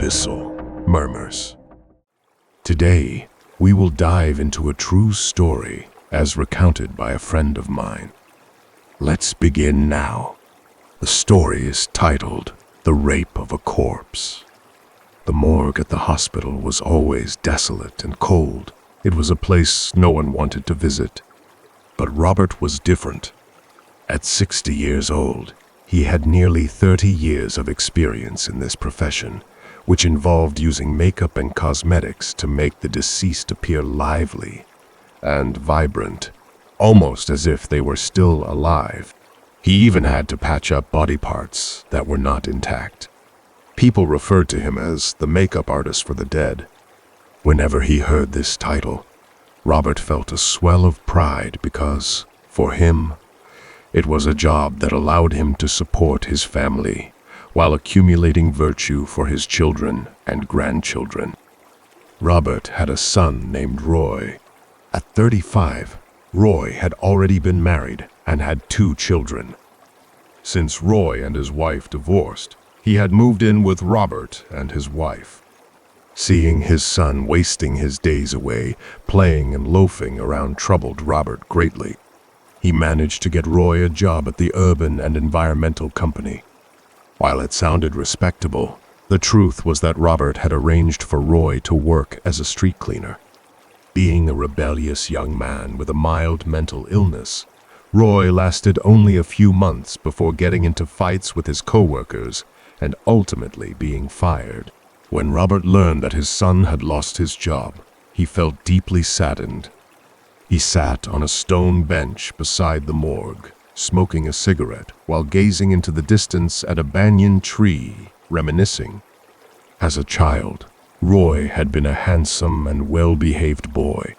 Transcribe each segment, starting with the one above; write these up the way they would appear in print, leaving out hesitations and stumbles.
Abyssal Murmurs. Today, we will dive into a true story as recounted by a friend of mine. Let's begin now. The story is titled The Rape of a Corpse. The morgue at the hospital was always desolate and cold. It was a place no one wanted to visit. But Robert was different. At 60 years old, he had nearly 30 years of experience in this profession, which involved using makeup and cosmetics to make the deceased appear lively and vibrant, almost as if they were still alive. He even had to patch up body parts that were not intact. People referred to him as the makeup artist for the dead. Whenever he heard this title, Robert felt a swell of pride because, for him, it was a job that allowed him to support his family while accumulating virtue for his children and grandchildren. Robert had a son named Roy. At 35, Roy had already been married and had 2 children. Since Roy and his wife divorced, he had moved in with Robert and his wife. Seeing his son wasting his days away, playing and loafing around troubled Robert greatly. He managed to get Roy a job at the Urban and Environmental Company. While it sounded respectable, the truth was that Robert had arranged for Roy to work as a street cleaner. Being a rebellious young man with a mild mental illness, Roy lasted only a few months before getting into fights with his co-workers and ultimately being fired. When Robert learned that his son had lost his job, he felt deeply saddened. He sat on a stone bench beside the morgue, smoking a cigarette while gazing into the distance at a banyan tree, reminiscing. As a child, Roy had been a handsome and well-behaved boy.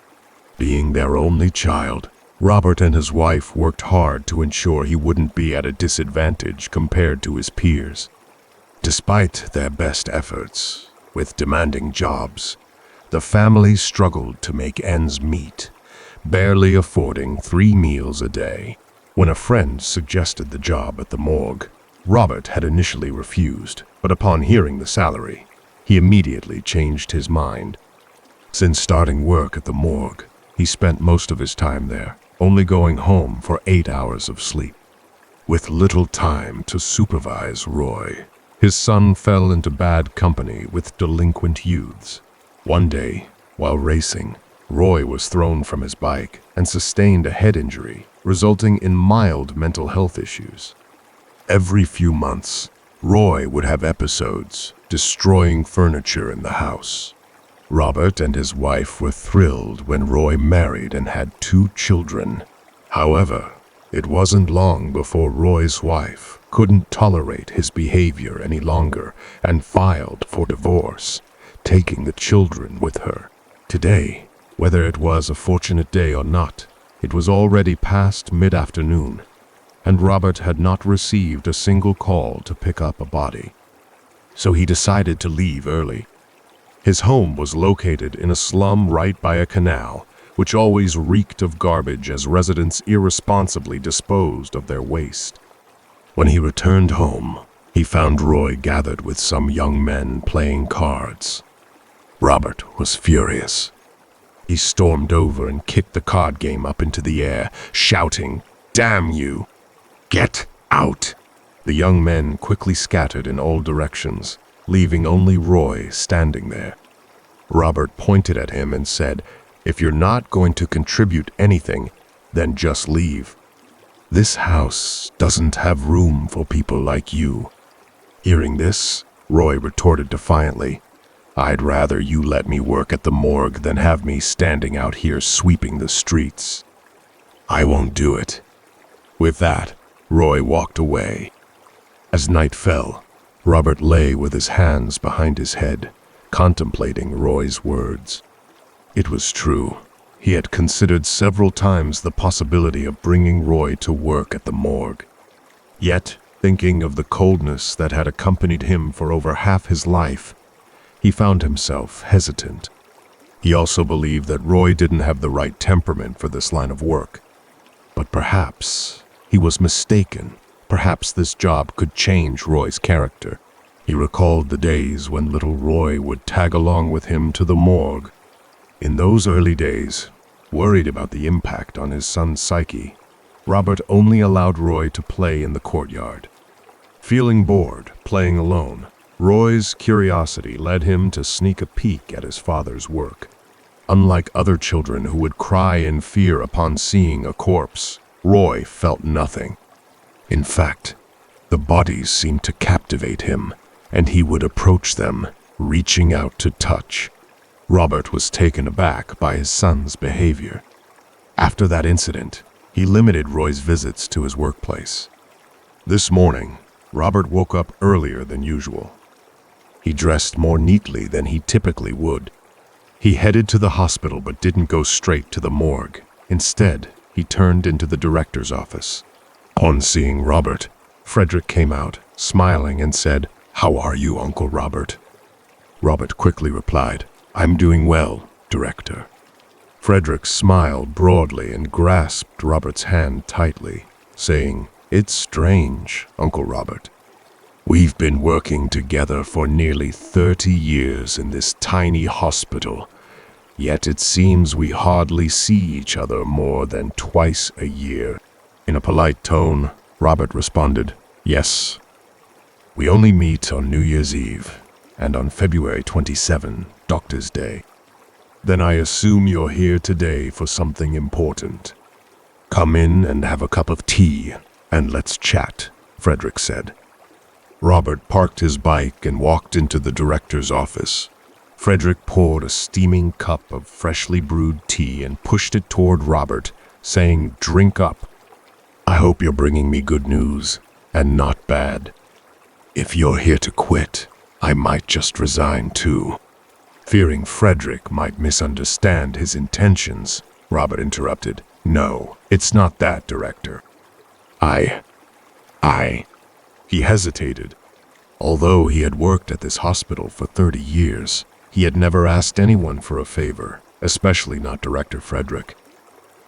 Being their only child, Robert and his wife worked hard to ensure he wouldn't be at a disadvantage compared to his peers. Despite their best efforts, with demanding jobs, the family struggled to make ends meet, barely affording 3 meals a day. When a friend suggested the job at the morgue, Robert had initially refused, but upon hearing the salary, he immediately changed his mind. Since starting work at the morgue, he spent most of his time there, only going home for 8 hours of sleep. With little time to supervise Roy, his son fell into bad company with delinquent youths. One day, while racing, Roy was thrown from his bike and sustained a head injury, resulting in mild mental health issues. Every few months, Roy would have episodes, destroying furniture in the house. Robert and his wife were thrilled when Roy married and had 2 children. However, it wasn't long before Roy's wife couldn't tolerate his behavior any longer and filed for divorce, taking the children with her. Today, whether it was a fortunate day or not, it was already past mid-afternoon, and Robert had not received a single call to pick up a body. So he decided to leave early. His home was located in a slum right by a canal, which always reeked of garbage as residents irresponsibly disposed of their waste. When he returned home, he found Roy gathered with some young men playing cards. Robert was furious. He stormed over and kicked the card game up into the air, shouting, "Damn you! Get out!" The young men quickly scattered in all directions, leaving only Roy standing there. Robert pointed at him and said, "If you're not going to contribute anything, then just leave. This house doesn't have room for people like you." Hearing this, Roy retorted defiantly, "I'd rather you let me work at the morgue than have me standing out here sweeping the streets. I won't do it." With that, Roy walked away. As night fell, Robert lay with his hands behind his head, contemplating Roy's words. It was true. He had considered several times the possibility of bringing Roy to work at the morgue. Yet, thinking of the coldness that had accompanied him for over half his life, he found himself hesitant. He also believed that Roy didn't have the right temperament for this line of work. But perhaps he was mistaken. Perhaps this job could change Roy's character. He recalled the days when little Roy would tag along with him to the morgue. In those early days, worried about the impact on his son's psyche, Robert only allowed Roy to play in the courtyard. Feeling bored, playing alone, Roy's curiosity led him to sneak a peek at his father's work. Unlike other children who would cry in fear upon seeing a corpse, Roy felt nothing. In fact, the bodies seemed to captivate him, and he would approach them, reaching out to touch. Robert was taken aback by his son's behavior. After that incident, he limited Roy's visits to his workplace. This morning, Robert woke up earlier than usual. He dressed more neatly than he typically would. He headed to the hospital but didn't go straight to the morgue. Instead, he turned into the director's office. On seeing Robert, Frederick came out, smiling, and said, "How are you, Uncle Robert?" Robert quickly replied, "I'm doing well, Director." Frederick smiled broadly and grasped Robert's hand tightly, saying, "It's strange, Uncle Robert. We've been working together for nearly 30 years in this tiny hospital, yet it seems we hardly see each other more than twice a year." In a polite tone, Robert responded, "Yes. We only meet on New Year's Eve and on February 27, Doctor's Day. Then I assume you're here today for something important. Come in and have a cup of tea, and let's chat," Frederick said. Robert parked his bike and walked into the director's office. Frederick poured a steaming cup of freshly brewed tea and pushed it toward Robert, saying, "Drink up. I hope you're bringing me good news, and not bad. If you're here to quit, I might just resign too." Fearing Frederick might misunderstand his intentions, Robert interrupted, "No, it's not that, Director. I... He hesitated. Although he had worked at this hospital for 30 years, he had never asked anyone for a favor, especially not Director Frederick.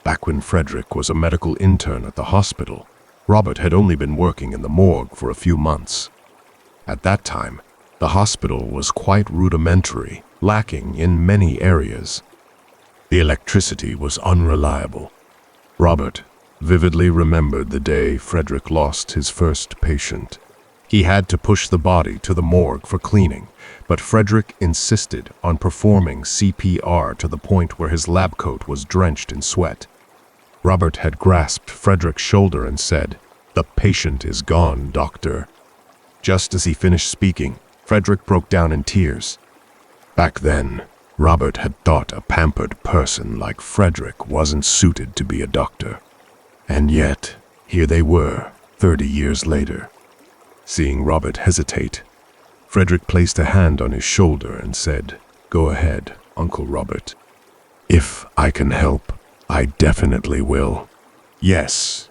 Back when Frederick was a medical intern at the hospital, Robert had only been working in the morgue for a few months. At that time, the hospital was quite rudimentary, lacking in many areas. The electricity was unreliable. Robert vividly remembered the day Frederick lost his first patient. He had to push the body to the morgue for cleaning, but Frederick insisted on performing CPR to the point where his lab coat was drenched in sweat. Robert had grasped Frederick's shoulder and said, "The patient is gone, Doctor." Just as he finished speaking, Frederick broke down in tears. Back then, Robert had thought a pampered person like Frederick wasn't suited to be a doctor. And yet, here they were, 30 years later. Seeing Robert hesitate, Frederick placed a hand on his shoulder and said, "Go ahead, Uncle Robert. If I can help, I definitely will." "Yes,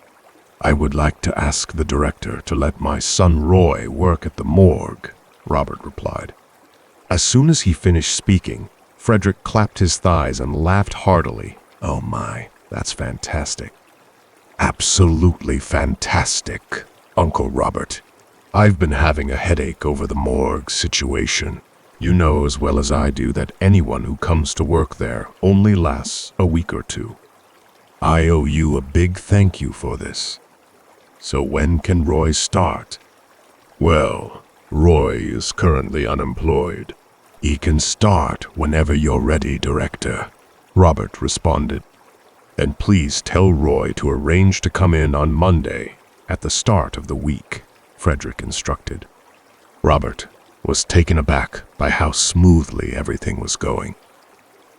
I would like to ask the director to let my son Roy work at the morgue," Robert replied. As soon as he finished speaking, Frederick clapped his thighs and laughed heartily. "Oh my, that's fantastic. Absolutely fantastic, Uncle Robert. I've been having a headache over the morgue situation. You know as well as I do that anyone who comes to work there only lasts a week or two. I owe you a big thank you for this. So when can Roy start?" "Well, Roy is currently unemployed. He can start whenever you're ready, Director," Robert responded. "Then please tell Roy to arrange to come in on Monday at the start of the week," Frederick instructed. Robert was taken aback by how smoothly everything was going.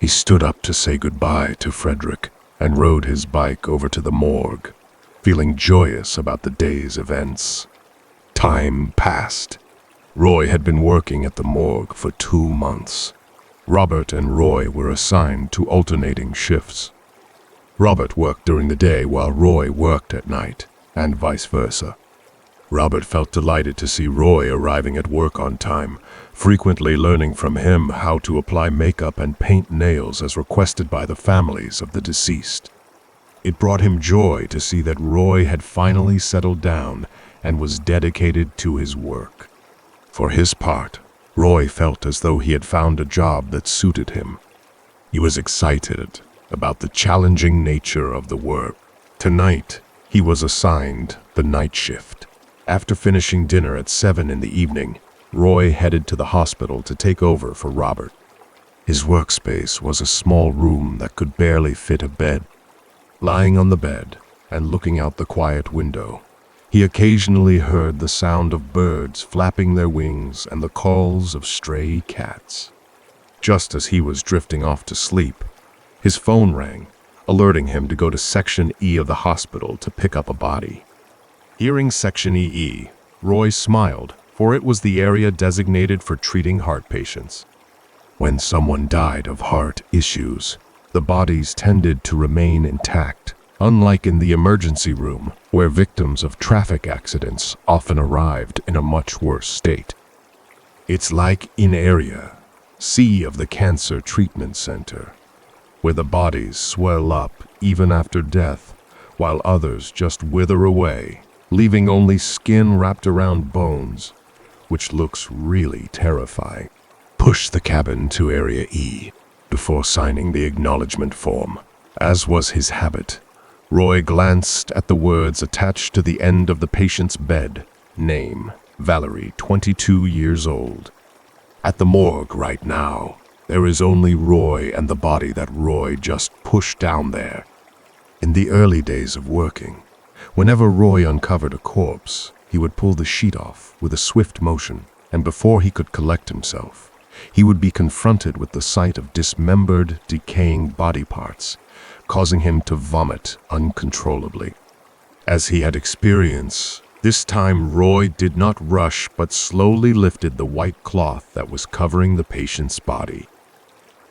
He stood up to say goodbye to Frederick and rode his bike over to the morgue, feeling joyous about the day's events. Time passed. Roy had been working at the morgue for 2 months. Robert and Roy were assigned to alternating shifts. Robert worked during the day while Roy worked at night, and vice versa. Robert felt delighted to see Roy arriving at work on time, frequently learning from him how to apply makeup and paint nails as requested by the families of the deceased. It brought him joy to see that Roy had finally settled down and was dedicated to his work. For his part, Roy felt as though he had found a job that suited him. He was excited about the challenging nature of the work. Tonight, he was assigned the night shift. After finishing dinner at 7 in the evening, Roy headed to the hospital to take over for Robert. His workspace was a small room that could barely fit a bed. Lying on the bed and looking out the quiet window, he occasionally heard the sound of birds flapping their wings and the calls of stray cats. Just as he was drifting off to sleep, his phone rang, alerting him to go to Section E of the hospital to pick up a body. Hearing Section EE, Roy smiled, for it was the area designated for treating heart patients. When someone died of heart issues, the bodies tended to remain intact, unlike in the emergency room, where victims of traffic accidents often arrived in a much worse state. It's like in Area C of the Cancer Treatment Center, where the bodies swell up even after death, while others just wither away, leaving only skin wrapped around bones, which looks really terrifying. Push the cabin to Area E before signing the acknowledgement form. As was his habit, Roy glanced at the words attached to the end of the patient's bed. Name, Valerie, 22 years old. At the morgue right now, there is only Roy and the body that Roy just pushed down there. In the early days of working, whenever Roy uncovered a corpse, he would pull the sheet off with a swift motion, and before he could collect himself, he would be confronted with the sight of dismembered, decaying body parts, causing him to vomit uncontrollably. As he had experienced, this time Roy did not rush but slowly lifted the white cloth that was covering the patient's body.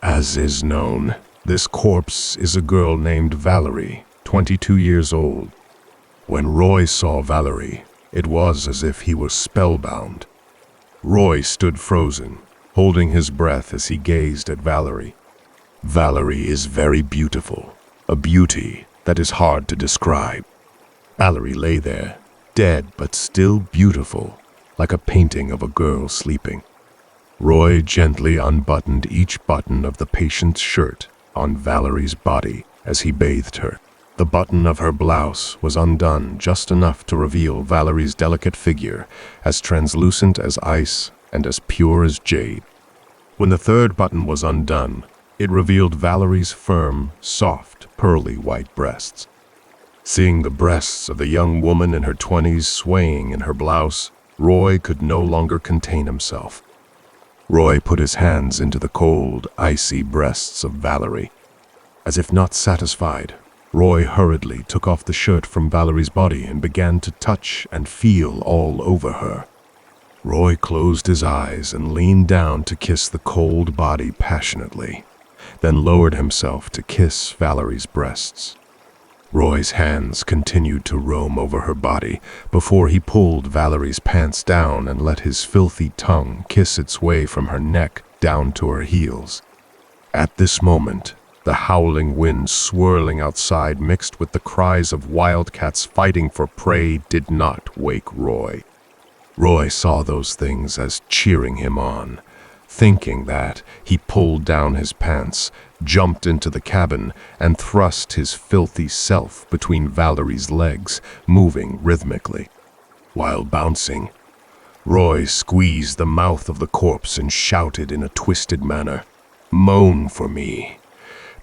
As is known, this corpse is a girl named Valerie, 22 years old. When Roy saw Valerie, it was as if he was spellbound. Roy stood frozen, holding his breath as he gazed at Valerie. Valerie is very beautiful, a beauty that is hard to describe. Valerie lay there, dead but still beautiful, like a painting of a girl sleeping. Roy gently unbuttoned each button of the patient's shirt on Valerie's body as he bathed her. The button of her blouse was undone just enough to reveal Valerie's delicate figure, as translucent as ice and as pure as jade. When the third button was undone, it revealed Valerie's firm, soft, pearly white breasts. Seeing the breasts of the young woman in her 20s swaying in her blouse, Roy could no longer contain himself. Roy put his hands into the cold, icy breasts of Valerie. As if not satisfied, Roy hurriedly took off the shirt from Valerie's body and began to touch and feel all over her. Roy closed his eyes and leaned down to kiss the cold body passionately, then lowered himself to kiss Valerie's breasts. Roy's hands continued to roam over her body before he pulled Valerie's pants down and let his filthy tongue kiss its way from her neck down to her heels. At this moment, the howling wind swirling outside mixed with the cries of wildcats fighting for prey did not wake Roy. Roy saw those things as cheering him on. Thinking that, he pulled down his pants, jumped into the cabin, and thrust his filthy self between Valerie's legs, moving rhythmically. While bouncing, Roy squeezed the mouth of the corpse and shouted in a twisted manner, "Moan for me.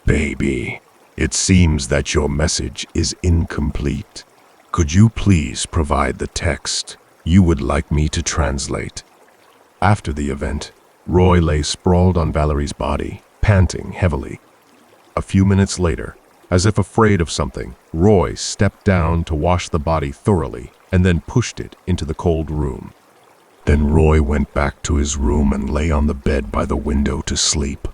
Baby, it seems that your message is incomplete. Could you please provide the text you would like me to translate?" After the event, Roy lay sprawled on Valerie's body, panting heavily. A few minutes later, as if afraid of something, Roy stepped down to wash the body thoroughly and then pushed it into the cold room. Then Roy went back to his room and lay on the bed by the window to sleep.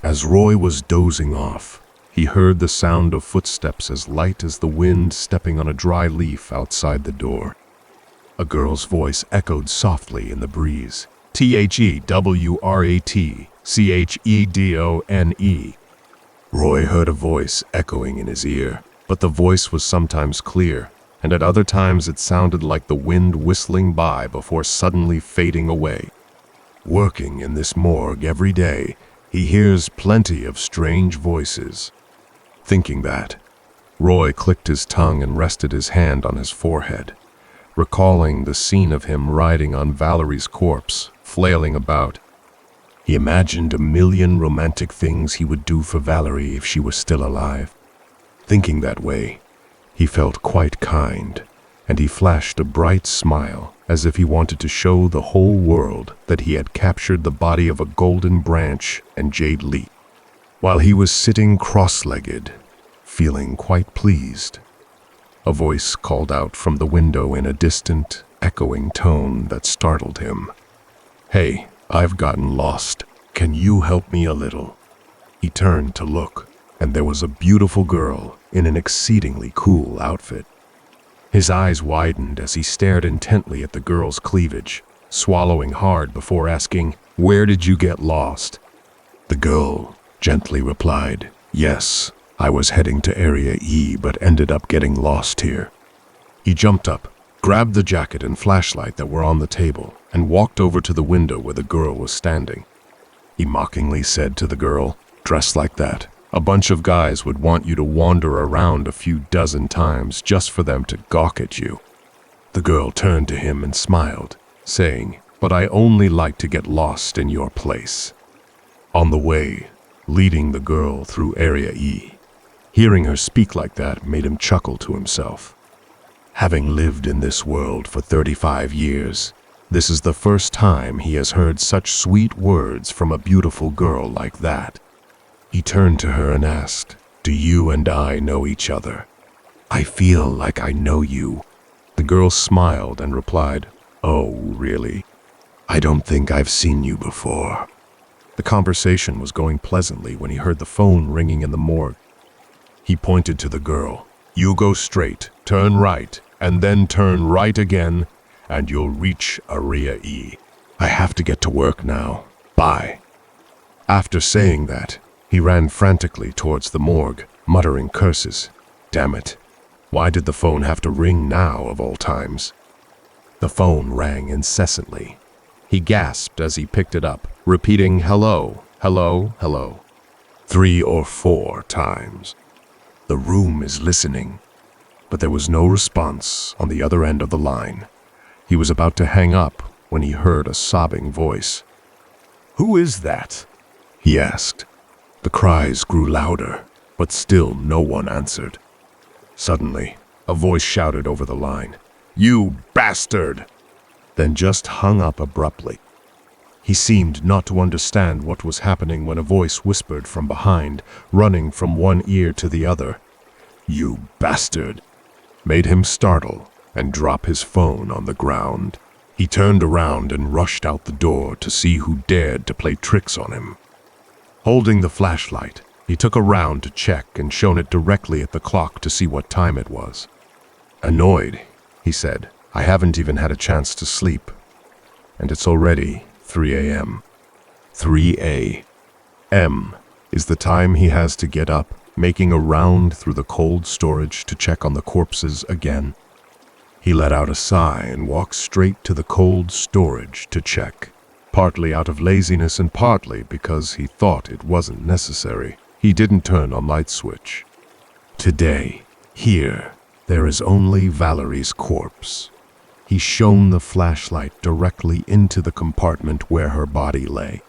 As Roy was dozing off, he heard the sound of footsteps as light as the wind stepping on a dry leaf outside the door. A girl's voice echoed softly in the breeze. "THEWRATCHEDONE." Roy heard a voice echoing in his ear, but the voice was sometimes clear, and at other times it sounded like the wind whistling by before suddenly fading away. Working in this morgue every day, he hears plenty of strange voices. Thinking that, Roy clicked his tongue and rested his hand on his forehead, recalling the scene of him riding on Valerie's corpse, flailing about. He imagined a million romantic things he would do for Valerie if she were still alive. Thinking that way, he felt quite kind, and he flashed a bright smile as if he wanted to show the whole world that he had captured the body of a golden branch and jade leaf. While he was sitting cross-legged, feeling quite pleased, a voice called out from the window in a distant, echoing tone that startled him. "Hey, I've gotten lost. Can you help me a little?" He turned to look, and there was a beautiful girl in an exceedingly cool outfit. His eyes widened as he stared intently at the girl's cleavage, swallowing hard before asking, "Where did you get lost?" The girl gently replied, "Yes, I was heading to Area E but ended up getting lost here." He jumped up, grabbed the jacket and flashlight that were on the table, and walked over to the window where the girl was standing. He mockingly said to the girl, "Dressed like that, a bunch of guys would want you to wander around a few dozen times just for them to gawk at you." The girl turned to him and smiled, saying, "But I only like to get lost in your place." On the way, leading the girl through Area E, hearing her speak like that made him chuckle to himself. Having lived in this world for 35 years, this is the first time he has heard such sweet words from a beautiful girl like that. He turned to her and asked, "Do you and I know each other?" "I feel like I know you." The girl smiled and replied, "Oh, really? I don't think I've seen you before." The conversation was going pleasantly when he heard the phone ringing in the morgue. He pointed to the girl. "You go straight, turn right, and then turn right again, and you'll reach Area E. I have to get to work now. Bye." After saying that, he ran frantically towards the morgue, muttering curses. Damn it. Why did the phone have to ring now, of all times? The phone rang incessantly. He gasped as he picked it up, repeating hello, hello, hello, 3 or 4 times. The room is listening. But there was no response on the other end of the line. He was about to hang up when he heard a sobbing voice. "Who is that?" he asked. The cries grew louder, but still no one answered. Suddenly, a voice shouted over the line, "You bastard!" Then just hung up abruptly. He seemed not to understand what was happening when a voice whispered from behind, running from one ear to the other, "You bastard!" made him startle and drop his phone on the ground. He turned around and rushed out the door to see who dared to play tricks on him. Holding the flashlight, he took a round to check and shone it directly at the clock to see what time it was. Annoyed, he said, "I haven't even had a chance to sleep. And it's already 3 a.m. 3 a.m. is the time he has to get up, making a round through the cold storage to check on the corpses again. He let out a sigh and walked straight to the cold storage to check, partly out of laziness and partly because he thought it wasn't necessary. He didn't turn on light switch. Today, here, there is only Valerie's corpse. He shone the flashlight directly into the compartment where her body lay.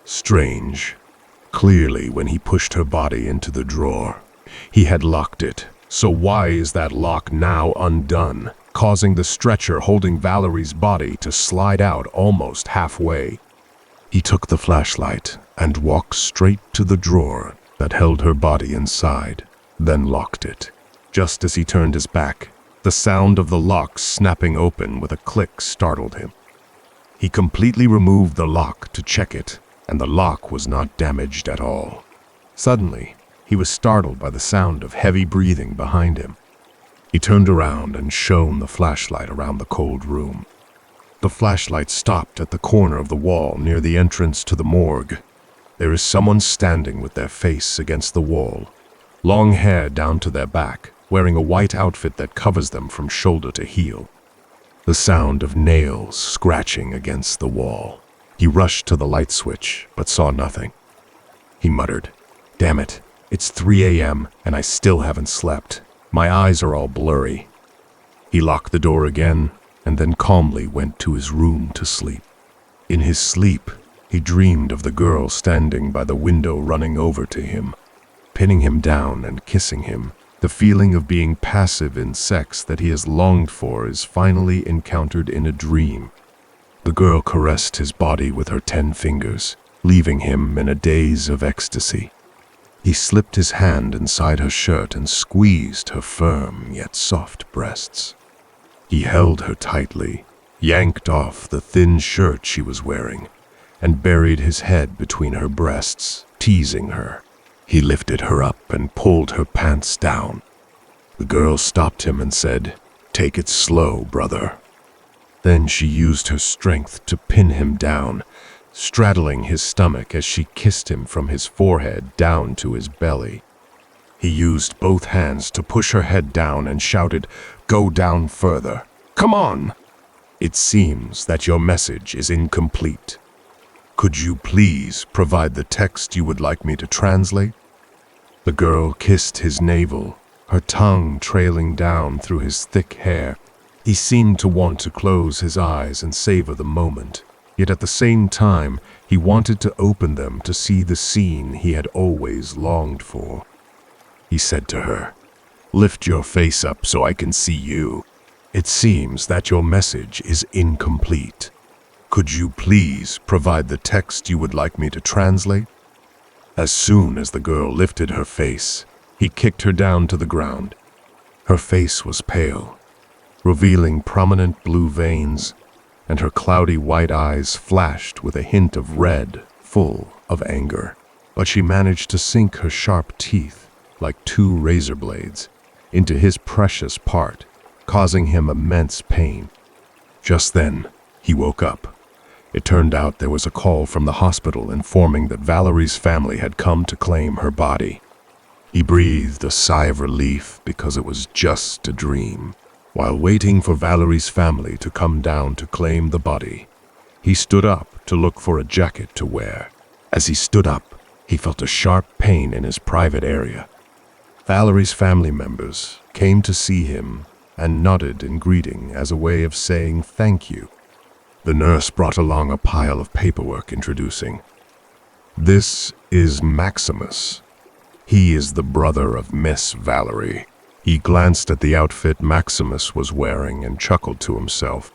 Strange. Clearly, when he pushed her body into the drawer, he had locked it. So why is that lock now undone, causing the stretcher holding Valerie's body to slide out almost halfway? He took the flashlight and walked straight to the drawer that held her body inside, then locked it. Just as he turned his back, the sound of the lock snapping open with a click startled him. He completely removed the lock to check it, and the lock was not damaged at all. Suddenly, he was startled by the sound of heavy breathing behind him. He turned around and shone the flashlight around the cold room. The flashlight stopped at the corner of the wall near the entrance to the morgue. There is someone standing with their face against the wall, long hair down to their back, wearing a white outfit that covers them from shoulder to heel. The sound of nails scratching against the wall. He rushed to the light switch, but saw nothing. He muttered, "Damn it, it's 3 a.m. and I still haven't slept. My eyes are all blurry." He locked the door again and then calmly went to his room to sleep. In his sleep, he dreamed of the girl standing by the window running over to him, pinning him down and kissing him. The feeling of being passive in sex that he has longed for is finally encountered in a dream. The girl caressed his body with her 10 fingers, leaving him in a daze of ecstasy. He slipped his hand inside her shirt and squeezed her firm yet soft breasts. He held her tightly, yanked off the thin shirt she was wearing, and buried his head between her breasts, teasing her. He lifted her up and pulled her pants down. The girl stopped him and said, "Take it slow, brother." Then she used her strength to pin him down, straddling his stomach as she kissed him from his forehead down to his belly. He used both hands to push her head down and shouted, "Go down further. Come on! It seems that your message is incomplete. Could you please provide the text you would like me to translate?" The girl kissed his navel, her tongue trailing down through his thick hair. He seemed to want to close his eyes and savor the moment, yet at the same time he wanted to open them to see the scene he had always longed for. He said to her, "Lift your face up so I can see you. It seems that your message is incomplete. Could you please provide the text you would like me to translate?" As soon as the girl lifted her face, he kicked her down to the ground. Her face was pale, revealing prominent blue veins, and her cloudy white eyes flashed with a hint of red, full of anger. But she managed to sink her sharp teeth, like 2 razor blades, into his precious part, causing him immense pain. Just then, he woke up. It turned out there was a call from the hospital informing that Valerie's family had come to claim her body. He breathed a sigh of relief because it was just a dream. While waiting for Valerie's family to come down to claim the body, he stood up to look for a jacket to wear. As he stood up, he felt a sharp pain in his private area. Valerie's family members came to see him and nodded in greeting as a way of saying thank you. The nurse brought along a pile of paperwork introducing, "This is Maximus. He is the brother of Miss Valerie." He glanced at the outfit Maximus was wearing and chuckled to himself.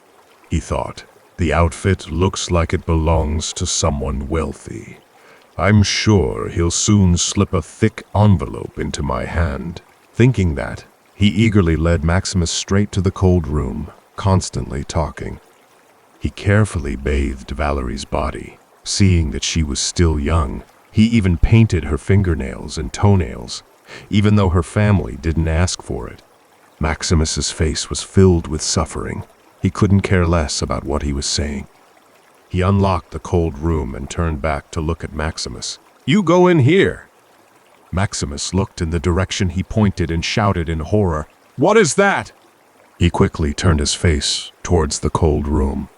He thought, "The outfit looks like it belongs to someone wealthy. I'm sure he'll soon slip a thick envelope into my hand." Thinking that, he eagerly led Maximus straight to the cold room, constantly talking. He carefully bathed Valerie's body, seeing that she was still young. He even painted her fingernails and toenails, even though her family didn't ask for it. Maximus's face was filled with suffering. He couldn't care less about what he was saying. He unlocked the cold room and turned back to look at Maximus. "You go in here." Maximus looked in the direction he pointed and shouted in horror, "What is that?" He quickly turned his face towards the cold room.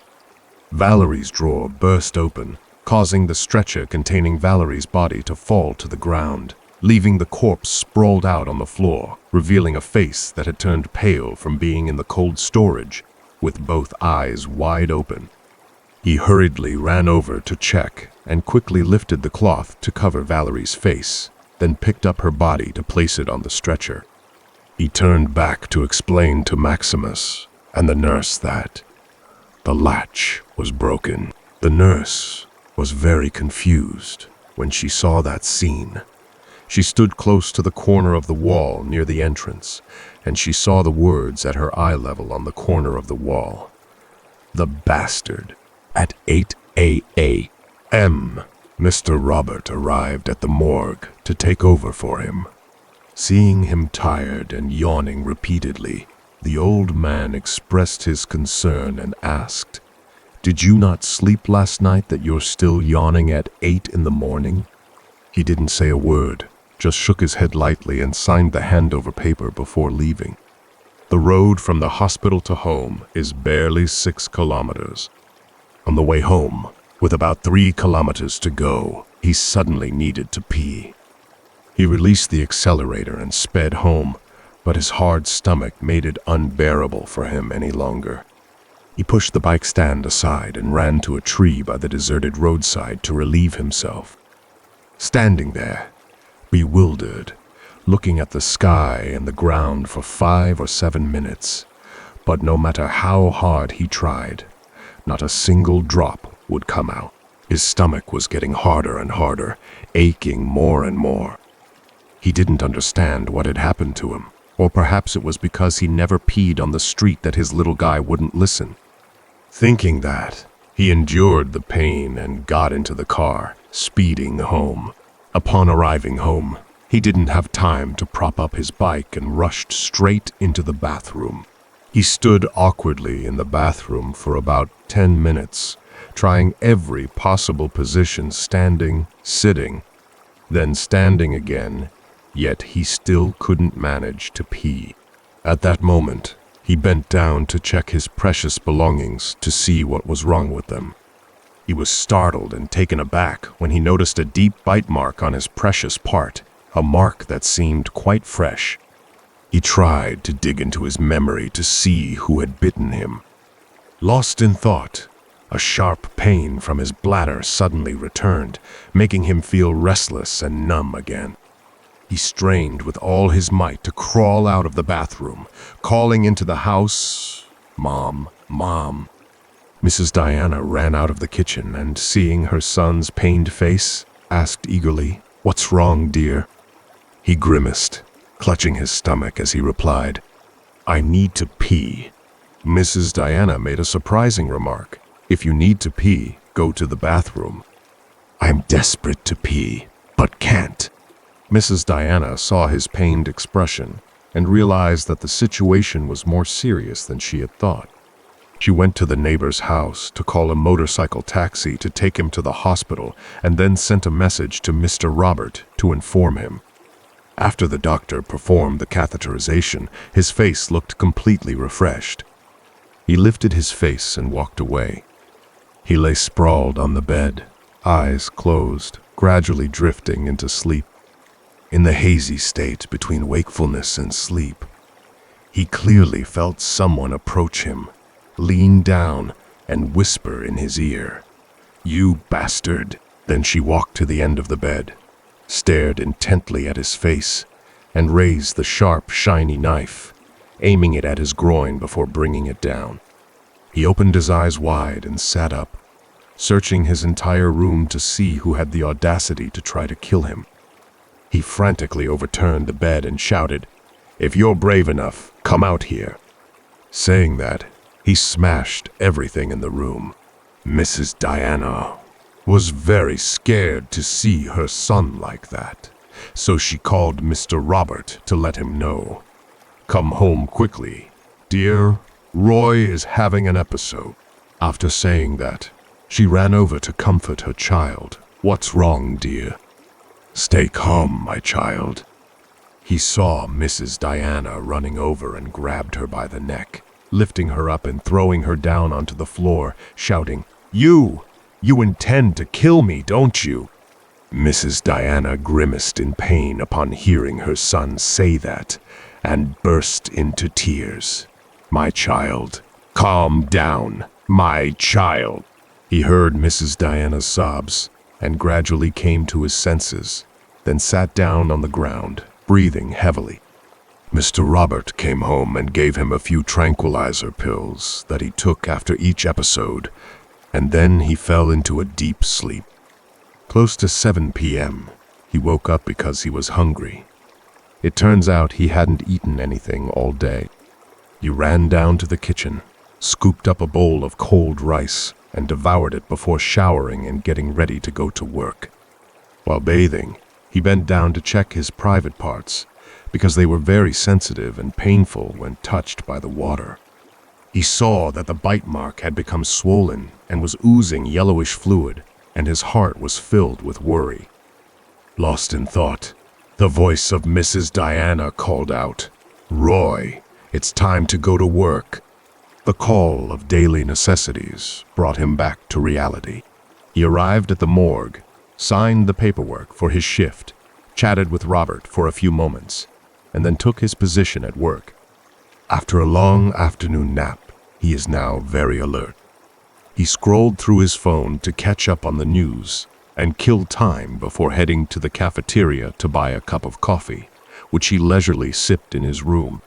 Valerie's drawer burst open, causing the stretcher containing Valerie's body to fall to the ground, leaving the corpse sprawled out on the floor, revealing a face that had turned pale from being in the cold storage, with both eyes wide open. He hurriedly ran over to check and quickly lifted the cloth to cover Valerie's face, then picked up her body to place it on the stretcher. He turned back to explain to Maximus and the nurse that the latch was broken. The nurse was very confused when she saw that scene. She stood close to the corner of the wall near the entrance, and she saw the words at her eye level on the corner of the wall. "The bastard." At 8 a.m., Mr. Robert arrived at the morgue to take over for him. Seeing him tired and yawning repeatedly, the old man expressed his concern and asked, "Did you not sleep last night that you're still yawning at 8 in the morning?" He didn't say a word, just shook his head lightly and signed the handover paper before leaving. The road from the hospital to home is barely 6 kilometers. On the way home, with about 3 kilometers to go, he suddenly needed to pee. He released the accelerator and sped home, but his hard stomach made it unbearable for him any longer. He pushed the bike stand aside and ran to a tree by the deserted roadside to relieve himself. Standing there, bewildered, looking at the sky and the ground for 5 or 7 minutes, but no matter how hard he tried, not a single drop would come out. His stomach was getting harder and harder, aching more and more. He didn't understand what had happened to him, or perhaps it was because he never peed on the street that his little guy wouldn't listen. Thinking that, he endured the pain and got into the car, speeding home. Upon arriving home, he didn't have time to prop up his bike and rushed straight into the bathroom. He stood awkwardly in the bathroom for about 10 minutes, trying every possible position, standing, sitting, then standing again, yet he still couldn't manage to pee. At that moment, he bent down to check his precious belongings to see what was wrong with them. He was startled and taken aback when he noticed a deep bite mark on his precious part, a mark that seemed quite fresh. He tried to dig into his memory to see who had bitten him. Lost in thought, a sharp pain from his bladder suddenly returned, making him feel restless and numb again. He strained with all his might to crawl out of the bathroom, calling into the house, "Mom, Mom." Mrs. Diana ran out of the kitchen and, seeing her son's pained face, asked eagerly, "What's wrong, dear?" He grimaced, clutching his stomach as he replied, "I need to pee." Mrs. Diana made a surprising remark. "If you need to pee, go to the bathroom." "I'm desperate to pee, but can't." Mrs. Diana saw his pained expression and realized that the situation was more serious than she had thought. She went to the neighbor's house to call a motorcycle taxi to take him to the hospital and then sent a message to Mr. Robert to inform him. After the doctor performed the catheterization, his face looked completely refreshed. He lifted his face and walked away. He lay sprawled on the bed, eyes closed, gradually drifting into sleep. In the hazy state between wakefulness and sleep, he clearly felt someone approach him, lean down, and whisper in his ear, "You bastard." Then she walked to the end of the bed, stared intently at his face, and raised the sharp, shiny knife, aiming it at his groin before bringing it down. He opened his eyes wide and sat up, searching his entire room to see who had the audacity to try to kill him. He frantically overturned the bed and shouted, "If you're brave enough, come out here." Saying that, he smashed everything in the room. Mrs. Diana was very scared to see her son like that, so she called Mr. Robert to let him know. "Come home quickly, dear. Roy is having an episode." After saying that, she ran over to comfort her child. "What's wrong, dear?" "Stay calm, my child." He saw Mrs. Diana running over and grabbed her by the neck, lifting her up and throwing her down onto the floor, shouting, You intend to kill me, don't you?" Mrs. Diana grimaced in pain upon hearing her son say that, and burst into tears. "My child, calm down, my child." He heard Mrs. Diana's sobs and gradually came to his senses, then sat down on the ground, breathing heavily. Mr. Robert came home and gave him a few tranquilizer pills that he took after each episode, and then he fell into a deep sleep. Close to 7 p.m., he woke up because he was hungry. It turns out he hadn't eaten anything all day. He ran down to the kitchen, scooped up a bowl of cold rice, and devoured it before showering and getting ready to go to work. While bathing, he bent down to check his private parts, because they were very sensitive and painful when touched by the water. He saw that the bite mark had become swollen and was oozing yellowish fluid, and his heart was filled with worry. Lost in thought, The voice of Mrs. Diana called out, "Roy, it's time to go to work." The call of daily necessities brought him back to reality. He arrived at the morgue, signed the paperwork for his shift, chatted with Robert for a few moments, and then took his position at work. After a long afternoon nap, he is now very alert. He scrolled through his phone to catch up on the news and kill time before heading to the cafeteria to buy a cup of coffee, which he leisurely sipped in his room.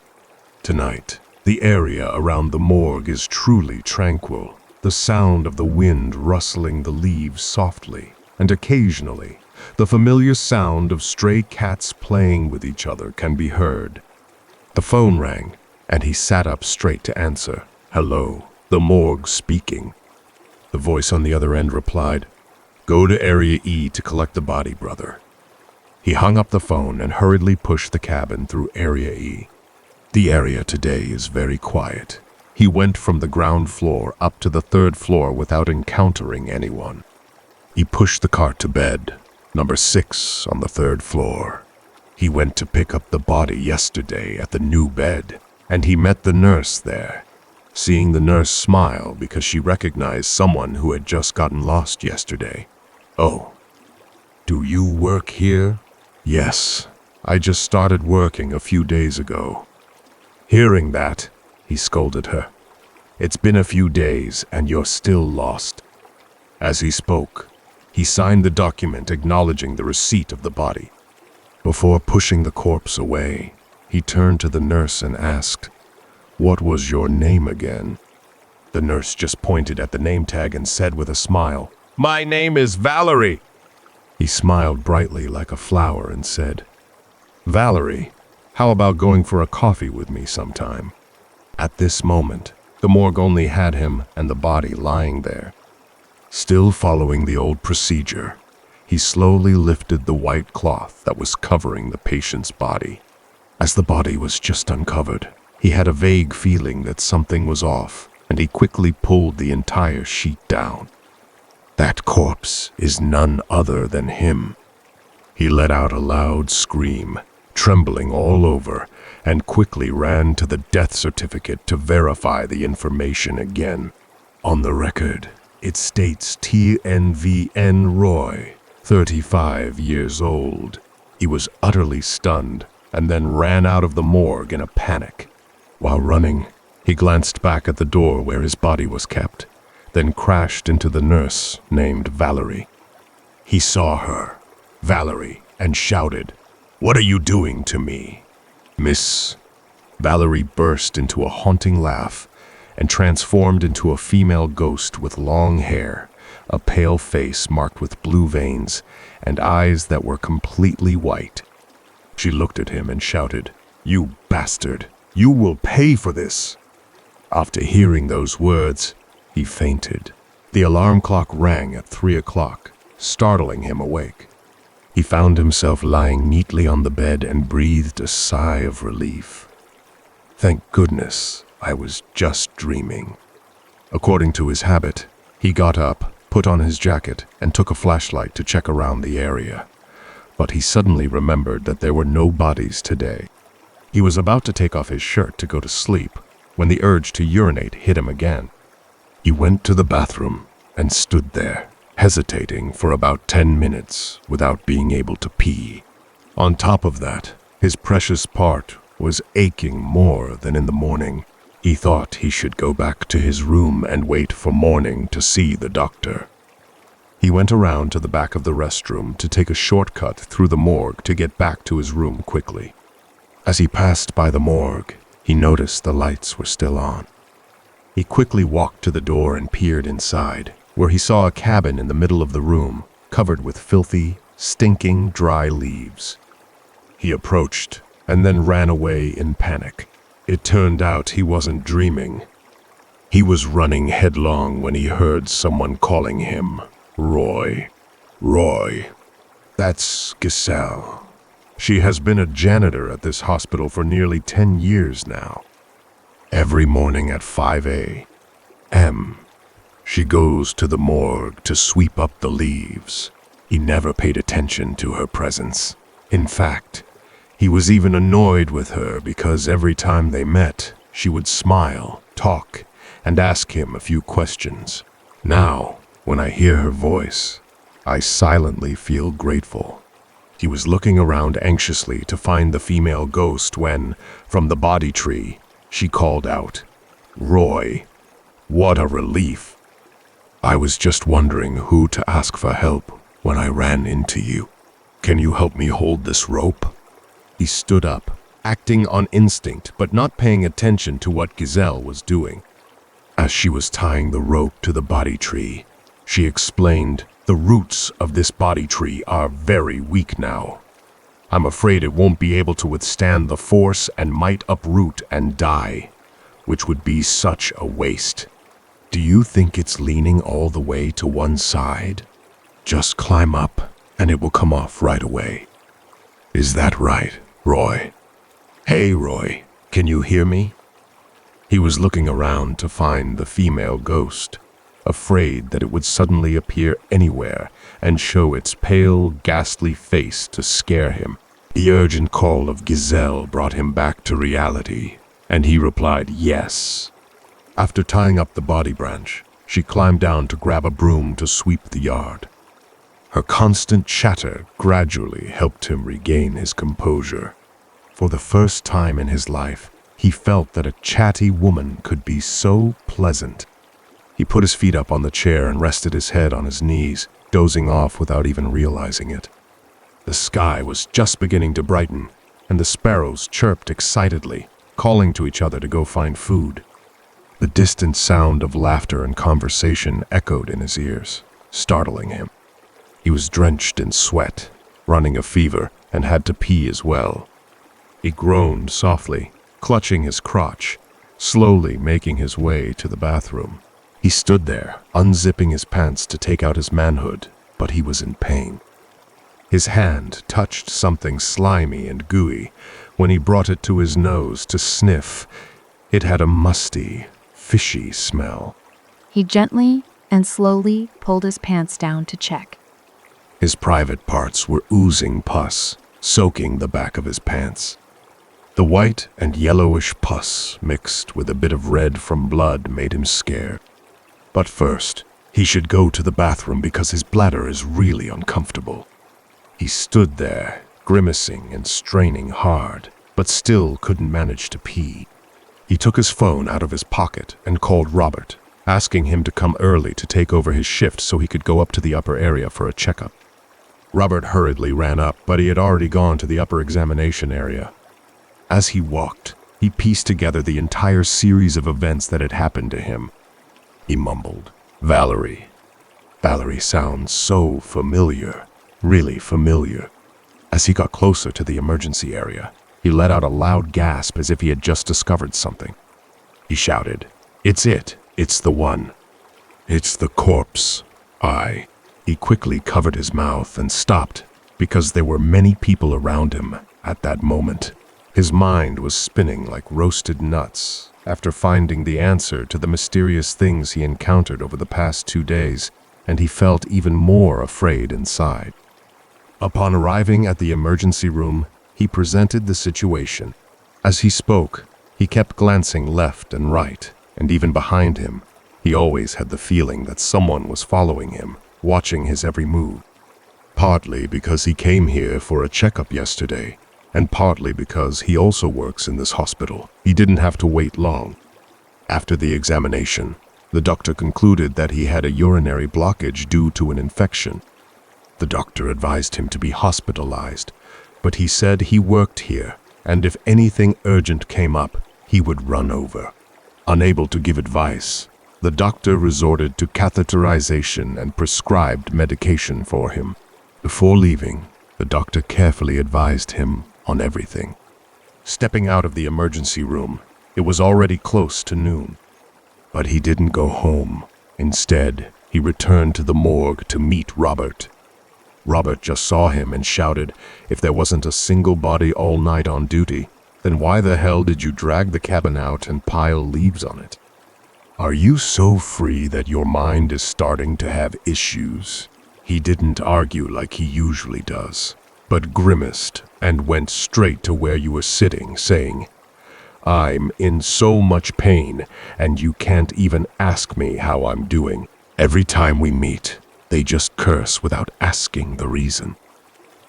Tonight, the area around the morgue is truly tranquil, the sound of the wind rustling the leaves softly, and occasionally, the familiar sound of stray cats playing with each other can be heard. The phone rang, and he sat up straight to answer. "Hello, the morgue speaking." The voice on the other end replied, "Go to Area E to collect the body, brother." He hung up the phone and hurriedly pushed the cabin through Area E. The area today is very quiet. He went from the ground floor up to the third floor without encountering anyone. He pushed the cart to bed, number 6 on the third floor. He went to pick up the body yesterday at the new bed, and he met the nurse there. Seeing the nurse smile because she recognized someone who had just gotten lost yesterday. "Oh, do you work here?" "Yes, I just started working a few days ago." Hearing that, he scolded her. "It's been a few days and you're still lost." As he spoke, he signed the document acknowledging the receipt of the body. Before pushing the corpse away, he turned to the nurse and asked, "What was your name again?" The nurse just pointed at the name tag and said with a smile, "My name is Valerie." He smiled brightly like a flower and said, "Valerie, how about going for a coffee with me sometime?" At this moment, the morgue only had him and the body lying there. Still following the old procedure, he slowly lifted the white cloth that was covering the patient's body. As the body was just uncovered, he had a vague feeling that something was off, and he quickly pulled the entire sheet down. That corpse is none other than him. He let out a loud scream, trembling all over, and quickly ran to the death certificate to verify the information again. On the record, it states TNVN Roy, 35 years old. He was utterly stunned and then ran out of the morgue in a panic. While running, he glanced back at the door where his body was kept, then crashed into the nurse named Valerie. He saw her, Valerie, and shouted, "What are you doing to me, Miss?" Valerie burst into a haunting laugh and transformed into a female ghost with long hair, a pale face marked with blue veins, and eyes that were completely white. She looked at him and shouted, "You bastard! You will pay for this!" After hearing those words, he fainted. The alarm clock rang at 3 o'clock, startling him awake. He found himself lying neatly on the bed and breathed a sigh of relief. "Thank goodness, I was just dreaming." According to his habit, he got up, put on his jacket, and took a flashlight to check around the area. But he suddenly remembered that there were no bodies today. He was about to take off his shirt to go to sleep when the urge to urinate hit him again. He went to the bathroom and stood there, hesitating for about 10 minutes without being able to pee. On top of that, his precious part was aching more than in the morning. He thought he should go back to his room and wait for morning to see the doctor. He went around to the back of the restroom to take a shortcut through the morgue to get back to his room quickly. As he passed by the morgue, he noticed the lights were still on. He quickly walked to the door and peered inside, where he saw a cabin in the middle of the room, covered with filthy, stinking, dry leaves. He approached and then ran away in panic. It turned out he wasn't dreaming. He was running headlong when he heard someone calling him Roy. Roy. That's Giselle. She has been a janitor at this hospital for nearly 10 years now. Every morning at 5 a.m., she goes to the morgue to sweep up the leaves. He never paid attention to her presence. In fact, he was even annoyed with her because every time they met, she would smile, talk, and ask him a few questions. Now, when I hear her voice, I silently feel grateful. He was looking around anxiously to find the female ghost when, from the body tree, she called out, "Roy, what a relief. I was just wondering who to ask for help when I ran into you. Can you help me hold this rope?" He stood up, acting on instinct but not paying attention to what Giselle was doing. As she was tying the rope to the body tree, she explained, "The roots of this body tree are very weak now. I'm afraid it won't be able to withstand the force and might uproot and die, which would be such a waste. Do you think it's leaning all the way to one side? Just climb up and it will come off right away. Is that right, Roy? Hey, Roy, can you hear me?" He was looking around to find the female ghost, afraid that it would suddenly appear anywhere and show its pale, ghastly face to scare him. The urgent call of Giselle brought him back to reality, and he replied yes. After tying up the body branch, she climbed down to grab a broom to sweep the yard. Her constant chatter gradually helped him regain his composure. For the first time in his life, he felt that a chatty woman could be so pleasant. He put his feet up on the chair and rested his head on his knees, dozing off without even realizing it. The sky was just beginning to brighten, and the sparrows chirped excitedly, calling to each other to go find food. The distant sound of laughter and conversation echoed in his ears, startling him. He was drenched in sweat, running a fever, and had to pee as well. He groaned softly, clutching his crotch, slowly making his way to the bathroom. He stood there, unzipping his pants to take out his manhood, but he was in pain. His hand touched something slimy and gooey. When he brought it to his nose to sniff, it had a musty, fishy smell. He gently and slowly pulled his pants down to check. His private parts were oozing pus, soaking the back of his pants. The white and yellowish pus mixed with a bit of red from blood made him scared. But first, he should go to the bathroom because his bladder is really uncomfortable. He stood there, grimacing and straining hard, but still couldn't manage to pee. He took his phone out of his pocket and called Robert, asking him to come early to take over his shift so he could go up to the upper area for a checkup. Robert hurriedly ran up, but he had already gone to the upper examination area. As he walked, he pieced together the entire series of events that had happened to him. He mumbled, "Valerie. Valerie sounds so familiar, really familiar." As he got closer to the emergency area, he let out a loud gasp as if he had just discovered something. He shouted, "It's it! It's the one! It's the corpse!" He quickly covered his mouth and stopped because there were many people around him at that moment. His mind was spinning like roasted nuts after finding the answer to the mysterious things he encountered over the past 2 days, and he felt even more afraid inside. Upon arriving at the emergency room, he presented the situation. As he spoke, he kept glancing left and right, and even behind him. He always had the feeling that someone was following him, watching his every move. Partly because he came here for a checkup yesterday, and partly because he also works in this hospital. He didn't have to wait long. After the examination, the doctor concluded that he had a urinary blockage due to an infection. The doctor advised him to be hospitalized, but he said he worked here, and if anything urgent came up, he would run over. Unable to give advice, the doctor resorted to catheterization and prescribed medication for him. Before leaving, the doctor carefully advised him on everything. Stepping out of the emergency room, it was already close to noon. But he didn't go home. Instead, he returned to the morgue to meet Robert. Robert just saw him and shouted, "If there wasn't a single body all night on duty, then why the hell did you drag the cabin out and pile leaves on it? Are you so free that your mind is starting to have issues?" He didn't argue like he usually does, but grimaced and went straight to where you were sitting, saying, "I'm in so much pain, and you can't even ask me how I'm doing. Every time we meet, they just curse without asking the reason."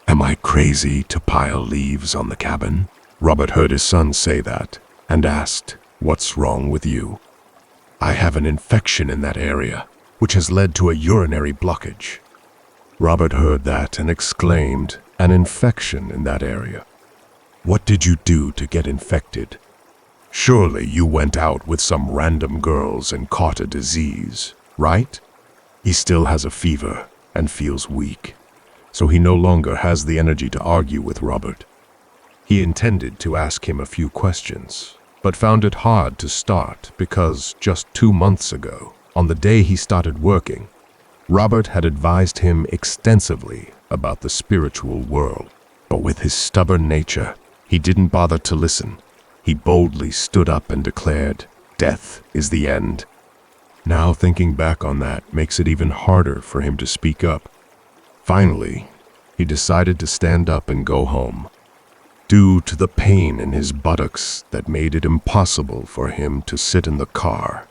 "Am I crazy to pile leaves on the cabin?" Robert heard his son say that and asked, "What's wrong with you?" "I have an infection in that area, which has led to a urinary blockage." Robert heard that and exclaimed, "An infection in that area? What did you do to get infected? Surely you went out with some random girls and caught a disease, right?" He still has a fever and feels weak, so he no longer has the energy to argue with Robert. He intended to ask him a few questions, but found it hard to start because just 2 months ago, on the day he started working, Robert had advised him extensively about the spiritual world. But with his stubborn nature, he didn't bother to listen. He boldly stood up and declared, "Death is the end." Now thinking back on that makes it even harder for him to speak up. Finally, he decided to stand up and go home. Due to the pain in his buttocks that made it impossible for him to sit in the car,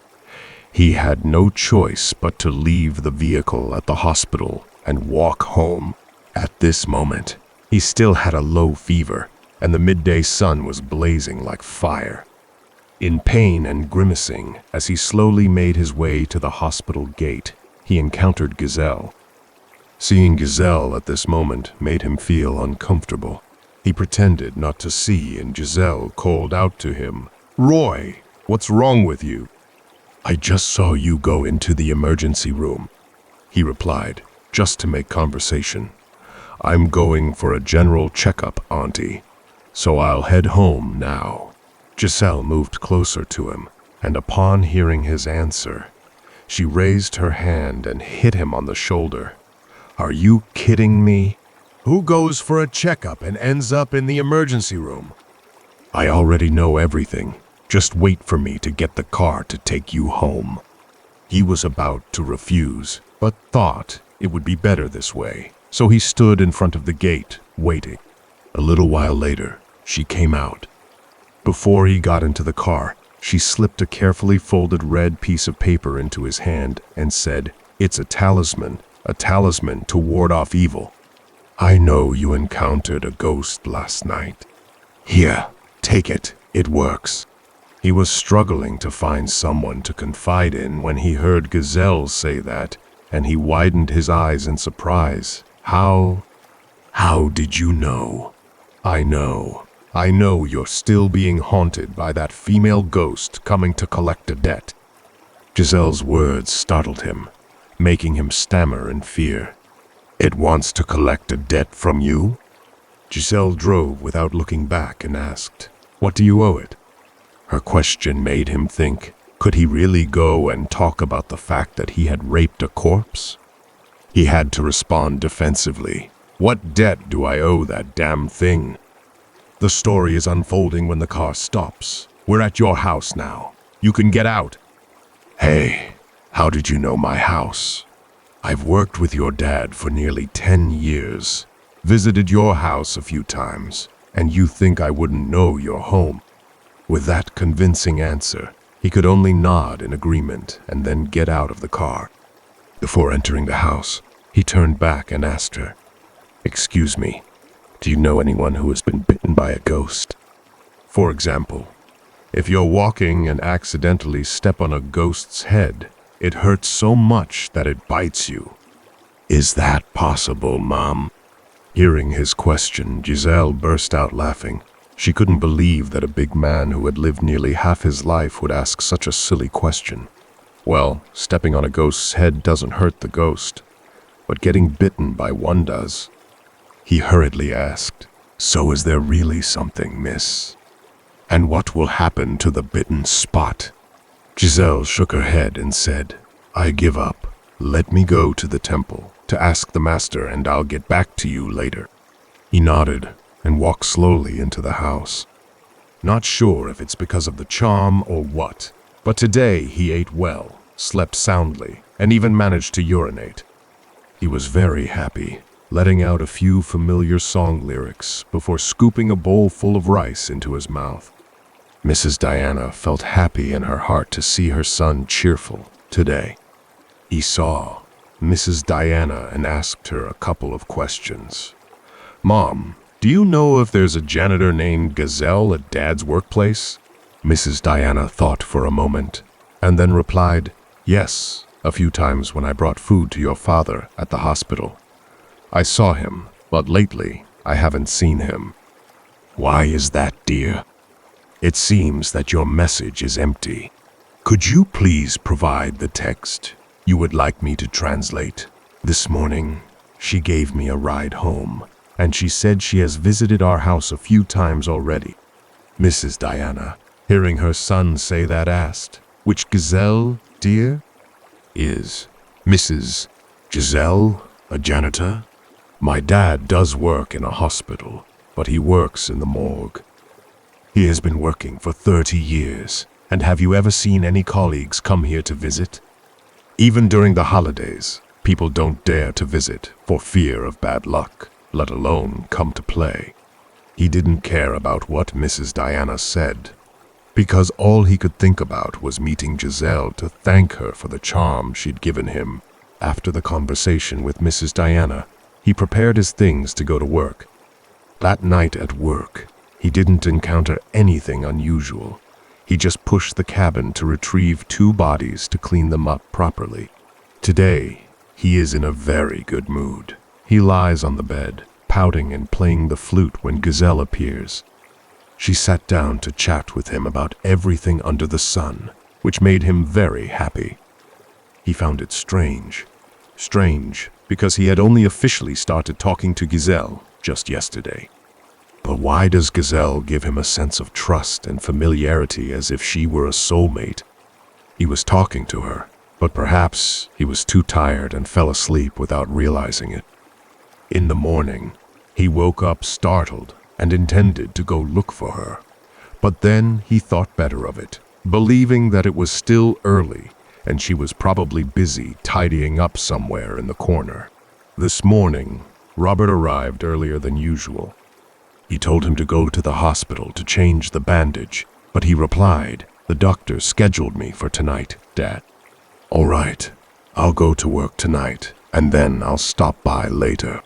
he had no choice but to leave the vehicle at the hospital and walk home. At this moment, he still had a low fever, and the midday sun was blazing like fire. In pain and grimacing, as he slowly made his way to the hospital gate, he encountered Giselle. Seeing Giselle at this moment made him feel uncomfortable. He pretended not to see, and Giselle called out to him, "Roy, what's wrong with you?" "I just saw you go into the emergency room," he replied, just to make conversation. "I'm going for a general checkup, Auntie, so I'll head home now." Giselle moved closer to him, and upon hearing his answer, she raised her hand and hit him on the shoulder. "Are you kidding me? Who goes for a checkup and ends up in the emergency room?" "I already know everything. Just wait for me to get the car to take you home." He was about to refuse, but thought it would be better this way, so he stood in front of the gate, waiting. A little while later, she came out. Before he got into the car, she slipped a carefully folded red piece of paper into his hand and said, "It's a talisman to ward off evil. I know you encountered a ghost last night. Here, take it, it works." He was struggling to find someone to confide in when he heard Giselle say that, and he widened his eyes in surprise. How did you know?" I know you're still being haunted by that female ghost coming to collect a debt." Giselle's words startled him, making him stammer in fear. "It wants to collect a debt from you?" Giselle drove without looking back and asked, "What do you owe it?" Her question made him think, could he really go and talk about the fact that he had raped a corpse? He had to respond defensively. "What debt do I owe that damn thing?" "The story is unfolding when the car stops. We're at your house now. You can get out." "Hey, how did you know my house? I've worked with your dad for nearly 10 years, visited your house a few times, and you think I wouldn't know your home?" With that convincing answer, he could only nod in agreement and then get out of the car. Before entering the house, he turned back and asked her, "Excuse me, do you know anyone who has been bitten by a ghost? For example, if you're walking and accidentally step on a ghost's head, it hurts so much that it bites you." "Is that possible, Mom?" Hearing his question, Giselle burst out laughing. She couldn't believe that a big man who had lived nearly half his life would ask such a silly question. Well, stepping on a ghost's head doesn't hurt the ghost, but getting bitten by one does. He hurriedly asked, "So is there really something, miss? And what will happen to the bitten spot?" Giselle shook her head and said, "I give up. Let me go to the temple to ask the master, and I'll get back to you later." He nodded and walked slowly into the house. Not sure if it's because of the charm or what, but today he ate well, slept soundly, and even managed to urinate. He was very happy, letting out a few familiar song lyrics before scooping a bowl full of rice into his mouth. Mrs. Diana felt happy in her heart to see her son cheerful today. He saw Mrs. Diana and asked her a couple of questions. "Mom, do you know if there's a janitor named Gazelle at Dad's workplace?" Mrs. Diana thought for a moment and then replied, "Yes, a few times when I brought food to your father at the hospital. I saw him, but lately I haven't seen him." "Why is that, dear?" "It seems that your message is empty. Could you please provide the text you would like me to translate? This morning, she gave me a ride home, and she said she has visited our house a few times already." Mrs. Diana, hearing her son say that, asked, "Which Gazelle, dear?" "Is Mrs. Giselle a janitor?" "My dad does work in a hospital, but he works in the morgue. He has been working for 30 years. And have you ever seen any colleagues come here to visit? Even during the holidays, people don't dare to visit for fear of bad luck, let alone come to play." He didn't care about what Mrs. Diana said, because all he could think about was meeting Giselle to thank her for the charm she'd given him. After the conversation with Mrs. Diana, he prepared his things to go to work. That night at work, he didn't encounter anything unusual. He just pushed the cabin to retrieve 2 bodies to clean them up properly. Today, he is in a very good mood. He lies on the bed, pouting and playing the flute when Gazelle appears. She sat down to chat with him about everything under the sun, which made him very happy. He found it strange. Strange, because he had only officially started talking to Gazelle just yesterday. But why does Gazelle give him a sense of trust and familiarity as if she were a soulmate? He was talking to her, but perhaps he was too tired and fell asleep without realizing it. In the morning, he woke up startled and intended to go look for her. But then he thought better of it, believing that it was still early and she was probably busy tidying up somewhere in the corner. This morning, Robert arrived earlier than usual. He told him to go to the hospital to change the bandage, but he replied, "The doctor scheduled me for tonight, Dad." "All right, I'll go to work tonight, and then I'll stop by later."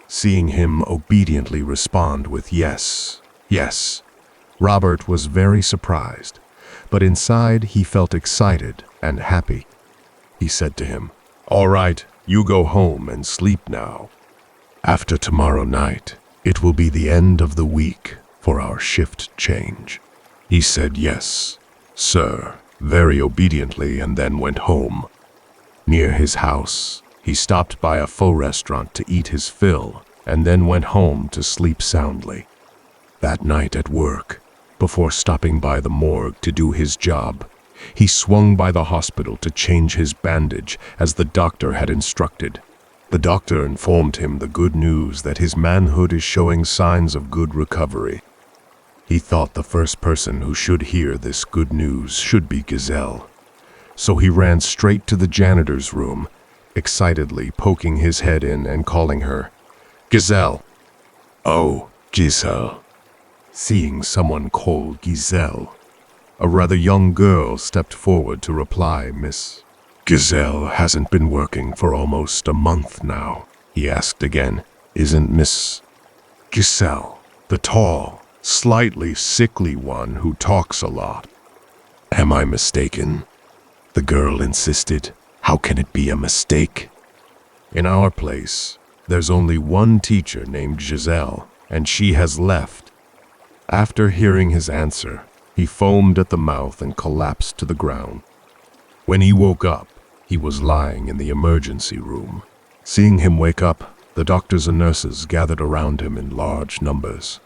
Seeing him obediently respond with yes, yes, Robert was very surprised, but inside he felt excited and happy. He said to him, "All right, you go home and sleep now. After tomorrow night, it will be the end of the week for our shift change." He said yes, sir, very obediently, and then went home. Near his house, he stopped by a pho restaurant to eat his fill, and then went home to sleep soundly. That night at work, before stopping by the morgue to do his job, he swung by the hospital to change his bandage as the doctor had instructed. The doctor informed him the good news that his manhood is showing signs of good recovery. He thought the first person who should hear this good news should be Gazelle. So he ran straight to the janitor's room, excitedly poking his head in and calling her, "Gazelle." "Oh, Giselle." Seeing someone called Giselle, a rather young girl stepped forward to reply, "Miss Gazelle hasn't been working for almost a month now." He asked again, "Isn't Miss Giselle the tall, slightly sickly one who talks a lot?" "Am I mistaken?" the girl insisted. "How can it be a mistake? In our place, there's only one teacher named Giselle, and she has left." After hearing his answer, he foamed at the mouth and collapsed to the ground. When he woke up, he was lying in the emergency room. Seeing him wake up, the doctors and nurses gathered around him in large numbers.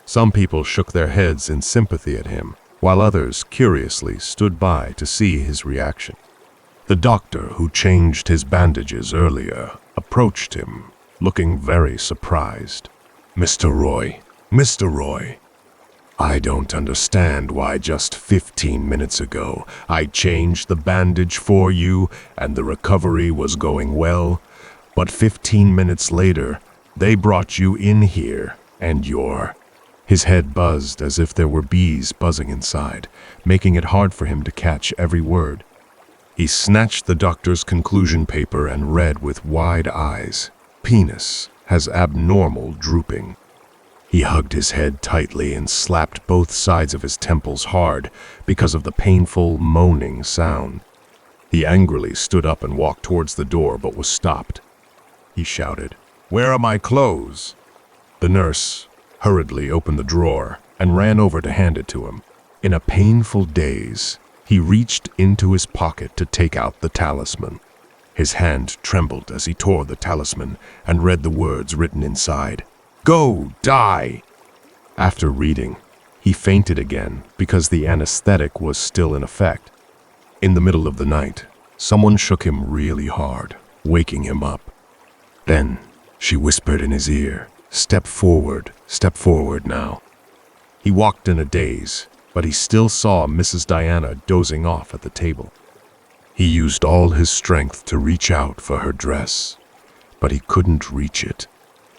Some people shook their heads in sympathy at him, while others curiously stood by to see his reaction. The doctor who changed his bandages earlier approached him, looking very surprised. Mr. Roy, I don't understand why just 15 minutes ago I changed the bandage for you and the recovery was going well, But 15 minutes later, they brought you in here, and you're—" His head buzzed as if there were bees buzzing inside, making it hard for him to catch every word. He snatched the doctor's conclusion paper and read with wide eyes. "Penis has abnormal drooping." He hugged his head tightly and slapped both sides of his temples hard because of the painful, moaning sound. He angrily stood up and walked towards the door, but was stopped. He shouted, "Where are my clothes?" The nurse hurriedly opened the drawer and ran over to hand it to him. In a painful daze, he reached into his pocket to take out the talisman. His hand trembled as he tore the talisman and read the words written inside. "Go, die!" After reading, he fainted again because the anesthetic was still in effect. In the middle of the night, someone shook him really hard, waking him up. Then she whispered in his ear, step forward now." He walked in a daze, but he still saw Mrs. Diana dozing off at the table. He used all his strength to reach out for her dress, but he couldn't reach it.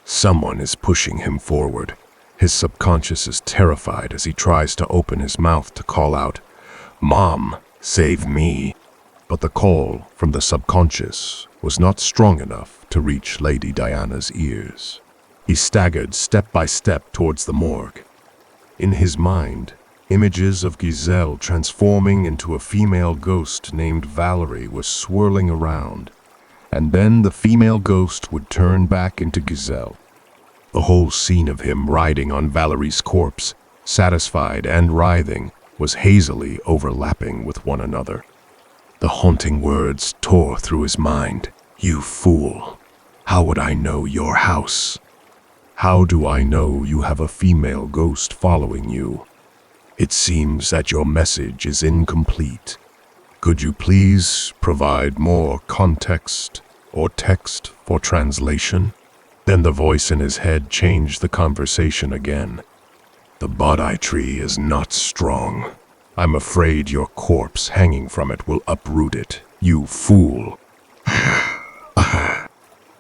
Someone is pushing him forward. His subconscious is terrified as he tries to open his mouth to call out, "Mom, save me." But the call from the subconscious was not strong enough to reach Lady Diana's ears. He staggered step by step towards the morgue. In his mind, images of Giselle transforming into a female ghost named Valerie was swirling around, and then the female ghost would turn back into Giselle. The whole scene of him riding on Valerie's corpse, satisfied and writhing, was hazily overlapping with one another. The haunting words tore through his mind. "You fool! How would I know your house? How do I know you have a female ghost following you? It seems that your message is incomplete. Could you please provide more context or text for translation?" Then the voice in his head changed the conversation again. "The body tree is not strong. I'm afraid your corpse hanging from it will uproot it. You fool.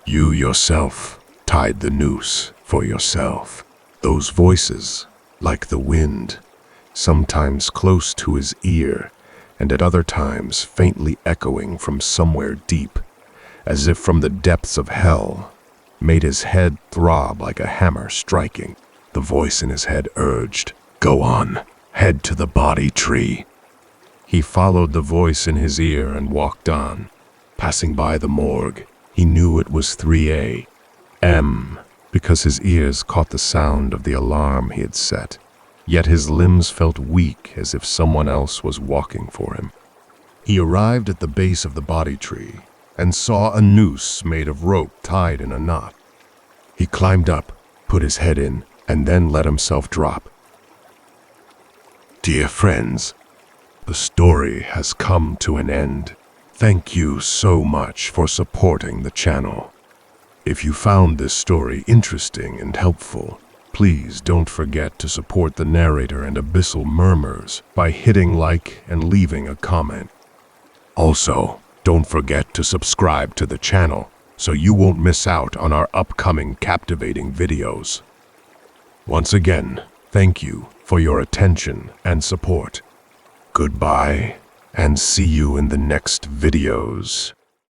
You yourself tied the noose for yourself." Those voices, like the wind, sometimes close to his ear, and at other times faintly echoing from somewhere deep, as if from the depths of hell, made his head throb like a hammer striking. The voice in his head urged, "Go on, head to the body tree." He followed the voice in his ear and walked on. Passing by the morgue, he knew it was 3 a.m. because his ears caught the sound of the alarm he had set. Yet his limbs felt weak as if someone else was walking for him. He arrived at the base of the body tree and saw a noose made of rope tied in a knot. He climbed up, put his head in, and then let himself drop. Dear friends, the story has come to an end. Thank you so much for supporting the channel. If you found this story interesting and helpful, please don't forget to support the narrator and Abyssal Murmurs by hitting like and leaving a comment. Also, don't forget to subscribe to the channel so you won't miss out on our upcoming captivating videos. Once again, thank you for your attention and support. Goodbye, and see you in the next videos.